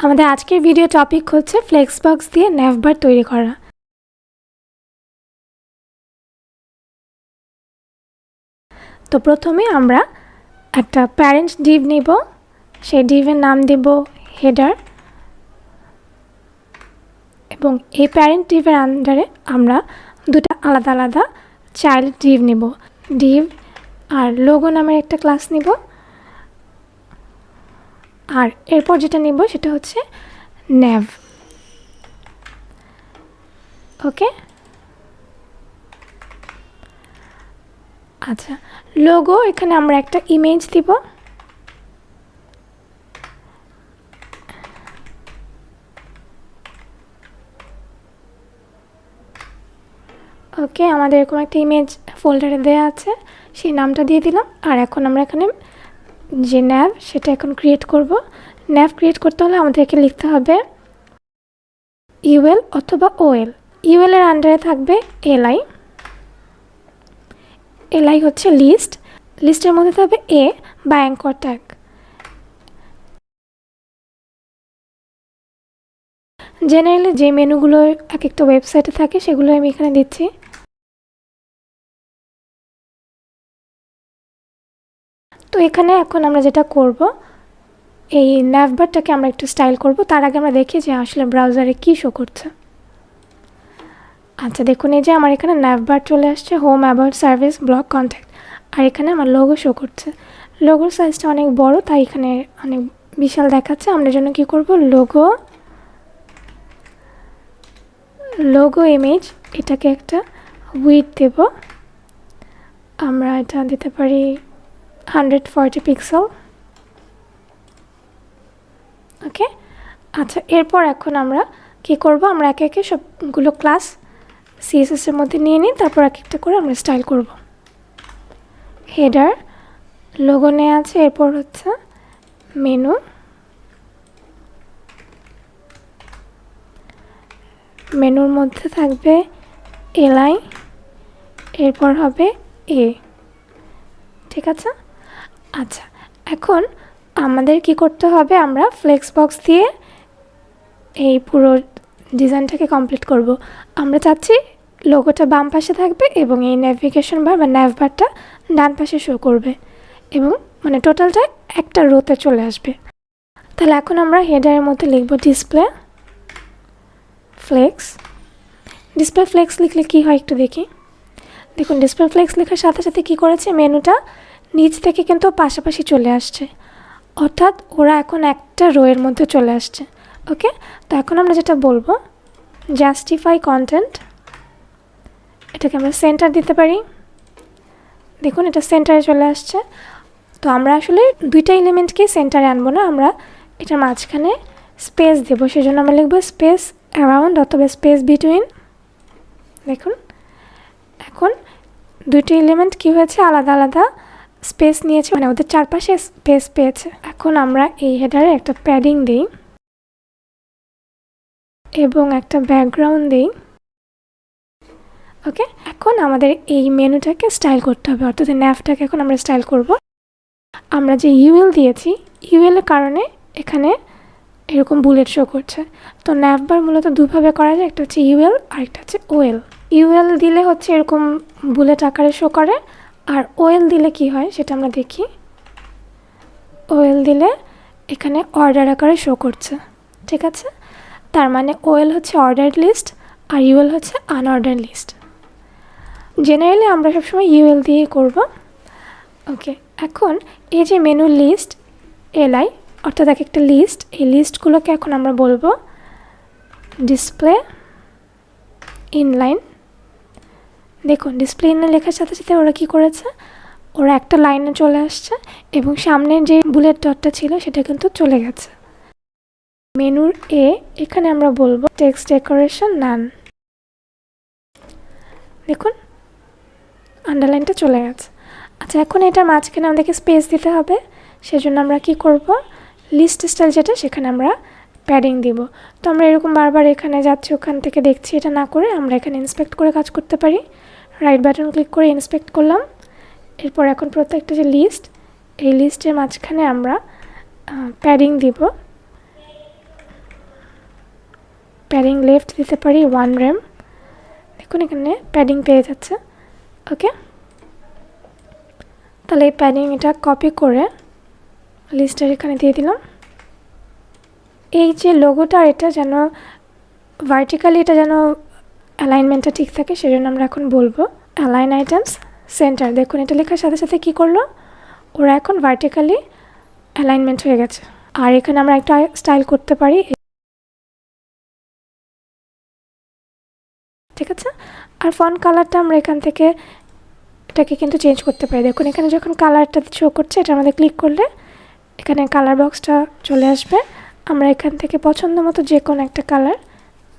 আমাদের আজকের video topic হচ্ছে ফ্লেক্সবক্স দিয়ে navbar তৈরি করা। তো প্রথমে আমরা একটা প্যারেন্ট ডিভ নিব, সেই ডিভের নাম দেব হেডার, এবং এই প্যারেন্ট ডিভের আন্ডারে আমরা দুটো আলাদা আলাদা চাইল্ড ডিভ নিব। ডিভ আর লোগো নামের একটা ক্লাস নিব, আর এরপর যেটা নিব সেটা হচ্ছে nav। ওকে, আচ্ছা, লোগো এখানে আমরা একটা ইমেজ দিব। ওকে, আমাদের এরকম একটা ইমেজ ফোল্ডারে দেওয়া আছে, সেই নামটা দিয়ে দিলাম। আর এখন আমরা এখানে যে nav সেটা এখন ক্রিয়েট করব। nav ক্রিয়েট করতে হলে আমাদেরকে লিখতে হবে ইউএল অথবা ওএল। ইউএল এর আন্ডারে থাকবে এলআই। এলআই হচ্ছে লিস্ট, লিস্টের মধ্যে থাকবে এ বা অ্যাঙ্কর ট্যাগ। জেনারেলি যে মেনুগুলো এক একটা ওয়েবসাইটে থাকে সেগুলো আমি এখানে দিচ্ছি। তো এখানে এখন আমরা যেটা করব, এই navbarটাকে আমরা একটু স্টাইল করব। তার আগে আমরা দেখি যে আসলে ব্রাউজারে কি শো করছে। আচ্ছা দেখুন, এই যে আমার এখানে navbar চলে আসছে, home, about, service, blog, contact, আর এখানে আমার লোগো শো করছে। লোগোর সাইজটা অনেক বড়, তাই এখানে অনেক বিশাল দেখাচ্ছে। আমরা জন্য কি করব, লোগো ইমেজ, এটাকে একটা উইডথ দেব। আমরা এটা দিতে পারি 140 পিক্সেল। ওকে, আচ্ছা, এরপর এখন আমরা কি করব, আমরা একে একে সবগুলো ক্লাস CSS এর মধ্যে নিয়ে নিই, তারপর এক একটা করে আমরা স্টাইল করব। হেডার, লোগো নেওয়া আছে, এরপর হচ্ছে মেনু, মেনুর মধ্যে থাকবে এলআই, এরপর হবে এ। ঠিক আছে, আচ্ছা, এখন আমাদের কি করতে হবে, আমরা ফ্লেক্সবক্স দিয়ে এই পুরো ডিজাইনটাকে কমপ্লিট করব। আমরা চাচ্ছি লোগোটা বাম পাশে থাকবে এবং এই নেভিগেশন বার বা navbarটা ডান পাশে শো করবে, এবং মানে টোটালটা একটা রোতে চলে আসবে। তাহলে এখন আমরা হেডারের মধ্যে লিখব ডিসপ্লে ফ্লেক্স। ডিসপ্লে ফ্লেক্স লিখলে কি হয় একটু দেখি। দেখুন, ডিসপ্লে ফ্লেক্স লেখার সাথে সাথে কি করেছে, মেনুটা নিচ থেকে কিন্তু পাশাপাশি চলে আসছে, অর্থাৎ ওরা এখন একটা রোয়ের মধ্যে চলে আসছে। ওকে, তো এখন আমরা যেটা বলবো, জাস্টিফাই কন্টেন্ট, এটাকে আমরা সেন্টার দিতে পারি। দেখুন, এটা সেন্টারে চলে আসছে। তো আমরা আসলে দুইটা এলিমেন্টকে সেন্টারে আনবো না, আমরা এটার মাঝখানে স্পেস দেবো। সেজন্য আমরা লিখবো স্পেস অ্যারাউন্ড অথবা স্পেস বিটুইন। দেখুন, এখন দুইটা এলিমেন্ট কি হয়েছে, আলাদা আলাদা স্পেস নিয়েছে, মানে ওদের চারপাশে স্পেস পেয়েছে। এখন আমরা এই হেডারে একটা প্যাডিং দিই এবং একটা ব্যাকগ্রাউন্ড দিই। ওকে, এখন আমাদের এই মেনুটাকে স্টাইল করতে হবে, অর্থাৎ navটাকে এখন আমরা স্টাইল করব। আমরা যে ইউএল দিয়েছি, ইউএল এর কারণে এখানে এরকম বুলেট শো করছে। তো navbar মূলত দুভাবে করা যায়, একটা হচ্ছে ইউএল আর একটা হচ্ছে ওএল। ইউএল দিলে হচ্ছে এরকম বুলেট আকারে শো করে, আর ওএল দিলে কি হয় সেটা আমরা দেখি। ওএল দিলে এখানে অর্ডার আকারে শো করছে। ঠিক আছে, তার মানে ওএল হচ্ছে অর্ডার্ড লিস্ট আর ইউএল হচ্ছে আনঅর্ডার্ড লিস্ট। জেনারেলি আমরা সবসময় ইউএল দিয়ে করব। ওকে, এখন এই যে মেনু লিস্ট এলআই, অর্থাৎ এক একটা লিস্ট, এই লিস্টগুলোকে এখন আমরা বলবো ডিসপ্লে ইনলাইন। দেখুন, ডিসপ্লে ইনলাইন লেখার সাথে সাথে ওরা কি করেছে, ওরা একটা লাইনে চলে আসছে এবং সামনে যে বুলেট ডটটা ছিল সেটা কিন্তু চলে গেছে। মেনুর এ, এখানে আমরা বলবো টেক্সট ডেকোরেশন নান। দেখুন, আন্ডারলাইনটা চলে গেছে। আচ্ছা, এখন এটার মাঝখানে আমাদেরকে স্পেস দিতে হবে। সেজন্য আমরা কি করব, লিস্ট স্টাইল যেটা, সেখানে আমরা প্যাডিং দিব। তো আমরা এরকম বারবার এখানে যাচ্ছি, ওখান থেকে দেখছি, এটা না করে আমরা এখানে ইন্সপেক্ট করে কাজ করতে পারি। রাইট বাটন ক্লিক করে ইন্সপেক্ট করলাম। এরপর এখন প্রত্যেকটা যে লিস্ট, এই লিস্টের মাঝখানে আমরা প্যাডিং দিব প্যাডিং লেফট দিতে পারি 1 rem। দেখুন এখানে প্যাডিং পেয়ে যাচ্ছে। ওকে, তাহলে এই প্যাডিং এটা কপি করে লিস্টের এখানে দিয়ে দিলাম। এই যে লোগোটা এটা যেন ভার্টিক্যালি এটা যেন অ্যালাইনমেন্টটা ঠিক থাকে, সেজন্য আমরা এখন বলবো অ্যালাইন আইটেমস সেন্টার। দেখুন এটা লেখার সাথে সাথে কি করলো, ওরা এখন ভার্টিক্যালি অ্যালাইনমেন্ট হয়ে গেছে। আর এখানে আমরা একটা স্টাইল করতে পারি, ঠিক আছে। আর ফন্ট কালারটা আমরা এখান থেকে এটাকে কিন্তু চেঞ্জ করতে পারি। দেখুন এখানে যখন কালারটা শো করছে, এটা আমাদের ক্লিক করলে এখানে কালার বক্সটা চলে আসবে। আমরা এখান থেকে পছন্দ মতো যে কোনো একটা কালার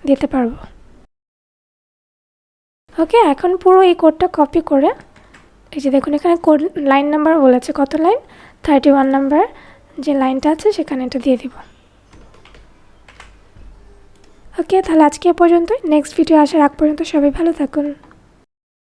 দিতে পারবো। ওকে, এখন পুরো এই কোডটা কপি করে এই যে দেখুন এখানে কোড লাইন নাম্বার বলেছে, কত লাইন, 31 নাম্বার যে লাইনটা আছে সেখানে এটা দিয়ে দিব। ওকে, তাহলে আজকে এ পর্যন্তই। নেক্সট ভিডিও আসার আগ পর্যন্ত সবাই ভালো থাকুন।